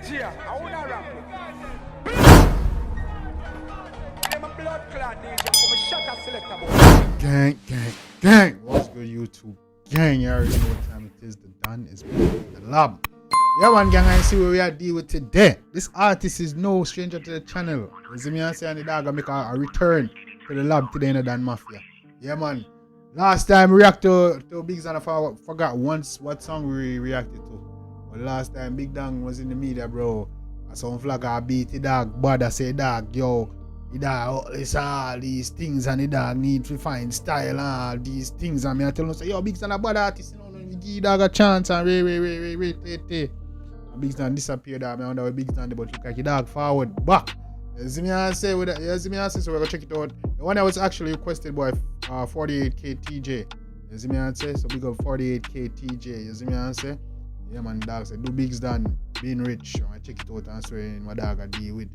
DJ, I wanna rap. I'm a blood clot DJ, I'm a shut up selector boy. Gang, gang, gang. What's good, YouTube? Gang, you already know what time it is. The done is the lab. Yeah, man, gang, I see where we are dealing with today. This artist is no stranger to the channel. You see me, I say, and the dog gonna make a return to the lab today in the Dan Mafia. Yeah, man. Last time we reacted to Biggs, and I forgot once what song we reacted to. But last time Big Dang was in the media, bro. I saw him flag a beat the dog, but I say, dog, yo, the dog, it's all these things, and the dog need to find style and all these things. And I tell him, say, yo, Biggs and a bad artist, you know, give the dog a chance and wait. And Biggs Dang disappeared. I wonder where Biggs Dang, but look like the dog forward, back. You see me, I say, so we're gonna check it out. The one that was actually requested by 48𝐂𝐂𝐂𝐂𝐂. You see me, I say, so big up 48𝐂𝐂𝐂𝐂𝐂𝐂. You see me, I say, yeah, man, dog say, do Biggs Dang being rich. I check it out and swear my dog I deal with.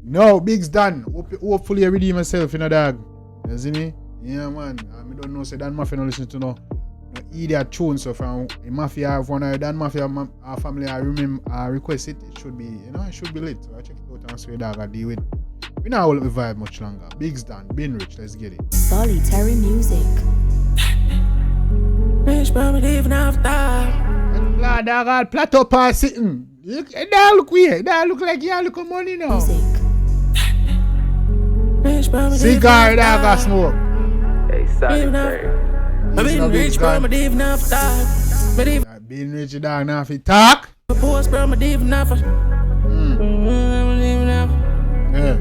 No, Biggs Dang, hopefully I redeem myself, you know, dog. You see me? Yeah, man. I don't know, say, Dan Mafia don't listen to no idiot tune. So from Mafia, have one of Dan Mafia family, I request it. It should be, you know, it should be lit. So I check it out and swear dog I deal with. We not will vibe much longer. Biggs Dang, being rich, let's get it. Solitary music. Dog, all plat up and sitting. That look weird. That look like you look money now. Cigar, dog, got smoke. Hey, solitary. Being rich, bro, my div enough talk. Being rich, dog, now if you talk. Post, bro, my div enough. Yeah.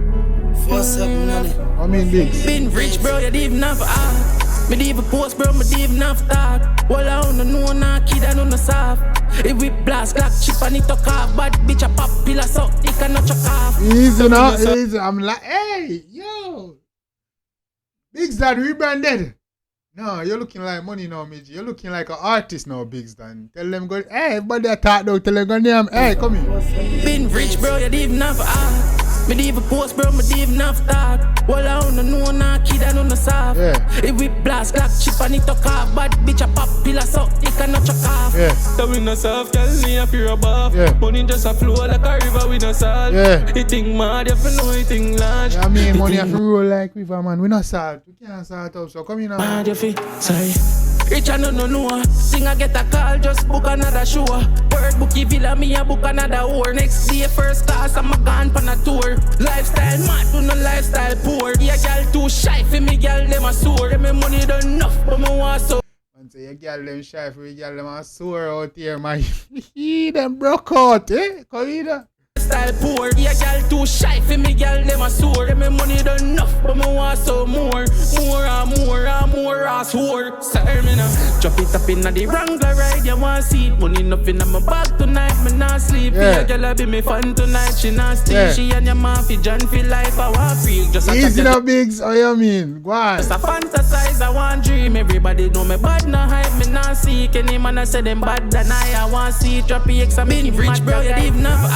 I mean, Biggs. Being rich, bro, you div enough. Me div a post, bro, my div enough talk. Well, I don't know, nah, kid, I don't know soft. If we blast, clock, chip, and it talk off. Bad bitch, a pop pillar, so it cannot chuck off. Easy now, easy. I'm like, hey, yo. Biggs Dang rebranded. No, you're looking like money now, Midge. You're looking like an artist now, Biggs Dang. Tell them go, hey, everybody attack though. Tell them go name, hey, come here. Been rich, bro, you div enough. Me div a post, bro, me div enough talk. Well, I don't know, nah, kid, I don't know soft. Yeah. If we blast, clock, chip, and it talk off. Bad bitch, a pop pillar, so it cannot chuck off. Yeah. So we no soft, tell me if you're above. Yeah. Money just a flow like a river with no salt. Yeah. It think mad, if you know it think large. I mean, money have to roll like river, man. We not salt. We can't salt up, so come in now. Mad, you feel, sorry. Rich and no. Sing I get a call, just book another show. Word bookie villa, me a book another whore. Next day, first class, I'm a gone pan a tour. Lifestyle mad, do no lifestyle poor. Yeah, girl too shy for me, girl them a sore. Them me money done enough, but me want so. Man say, you girl them shy for you, girl them a sore out here, man. Them broke out, eh? Come here. Style poor, yeah, girl too shy for me, girl them a sore. Them me money done enough, but me want so more ass whore. Sorry me now, drop it up inna the Wrangler ride. You want see it, money enough inna my bag tonight. Me not sleep, yeah, girl be me fun tonight. She not stay, yeah. She and your man fi John feel life. I want feel just a easy now, Biggs. How you mean? Go on. Just a fantasize, I want dream. Everybody know me bad, no hype. Me not seek any man I say them bad than I want see it, drop it, I'm been rich, bro. You div enough.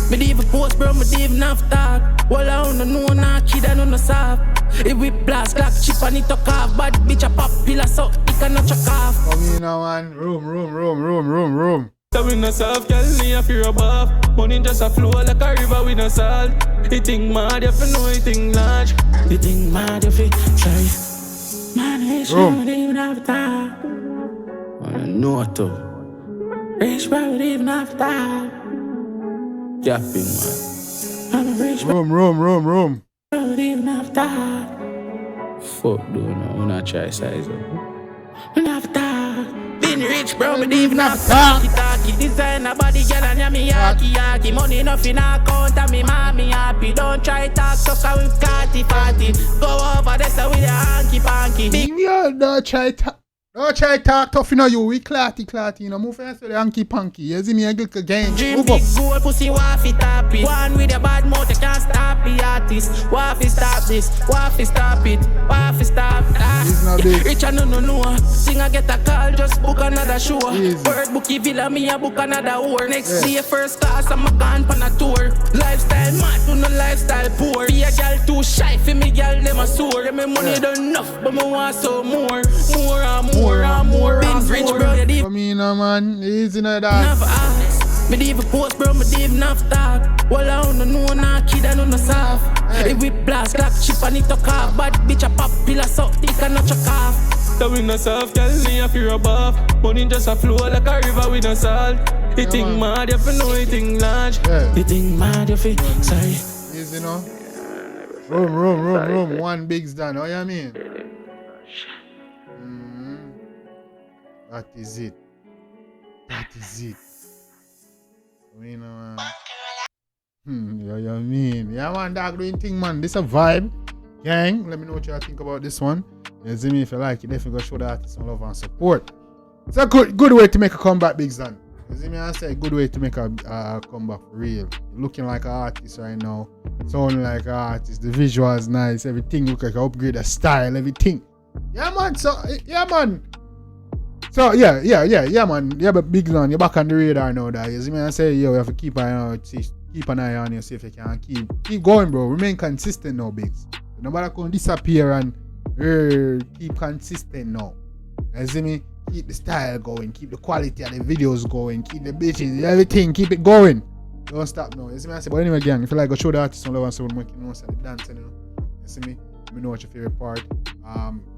Me div a post, bro, me div enough talk. Well, I don't know, nah, kid, I don't know soft. If we blast, clock, chip, and it talk off. Bad bitch, a pop pillar, so it cannot chuck off. Come in now, man. Room. So we no soft, girl, me if you're above. Money just a flow like a river with no salt. It think mad, if you know it think large. It think mad, if it try. Man, rich, bro, me div enough talk. I don't know, too. Rich, bro, me div enough talk. Yapping, man. I'm a rich Room. Even after fuck, dude, no, I'm not try size up. After been rich, bro, but even after talkie, designer body, girl, and me yaki. Money nothing account, and me mommy happy. Don't try talk, sucker with party. Go over there, so with your hanky-panky. Yeah, don't try talk tough, you know, you. We clatty, you know. Move fast with the hanky-panky. You see me a good game. Dream big, goal, pussy, waffy, tappy. One with a bad mouth, you can't stop the artist. Waffy, stop this. Waffy, stop it. Waffy, stop that. Rich and no. Sing I get a call, just book another show. Word bookie villa, me a book another whore. Next day, first class, I'm a gone pan a tour. Lifestyle mad, do no lifestyle poor. Be a girl too shy for me, girl, them a sore. Them me money done enough, but me want so more. Been rich, bro, you I mean, man, easy now, that. Me dey even post, bro, me dey even have talk. Well, I don't know, nah, kid, I don't know soft. Hey. If we blast, clap, chip, and it to car. Bad bitch, a pop, pillar, so thick, and not your calf. So we no soft, girl, me a fear above. Money just a flow like a river with no salt. You think mad, you fi know you think large. You think mad, you fi, sorry. Easy, you know? Room, 1BIGGS done, how you mean? That is it. You know, you mean? Yeah, man, dog doing thing, man. This a vibe. Gang, let me know what you think about this one. You see me, if you like it, definitely go show the artist some love and support. It's a good way to make a comeback, BIGGS done. You see me, I say good way to make a comeback for real. You're looking like an artist right now. Sounding like an artist. The visuals nice. Everything look like an upgrade, the style, everything. Yeah, man. So, yeah, man. So, yeah, man. Yeah, but BIGGS on. You're back on the radar now, that. You see me, I say, yo, you have to keep an eye on you, see if you can keep going, bro. Remain consistent now, BIGGS. Nobody can disappear and keep consistent now. You see me? Keep the style going, keep the quality of the videos going, keep the bitches, everything, keep it going. Don't stop now. You see me? I say, but anyway, gang, if you like, go show the artist some love and support, make you know, the dancing, you know. You see me? Let me know what your favorite part.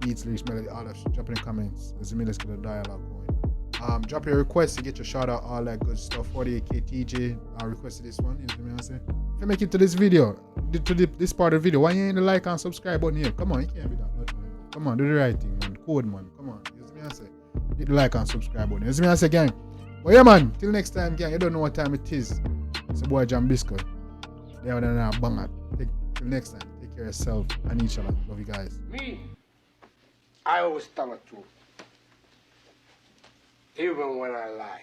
Beats, lyrics, melody, all that shit. Drop in the comments. You see me? Let's get a dialogue going. Drop your requests to get your shout out, all that good stuff. 48𝐂𝐂𝐂𝐂, I requested this one. You see me? I say, if you make it to this video, to this part of the video, why you ain't the like and subscribe button here? Come on, you can't be that. Come on, do the right thing, man. Code, man. Come on. You see me? I say, hit the like and subscribe button. You see me? I say, gang. Well, yeah, man. Till next time, gang. You don't know what time it is. It's a boy Jambisco. Yeah, bang it. Till next time. Take care of yourself and each other. Love you guys. Me, I always tell the truth. Even when I lie.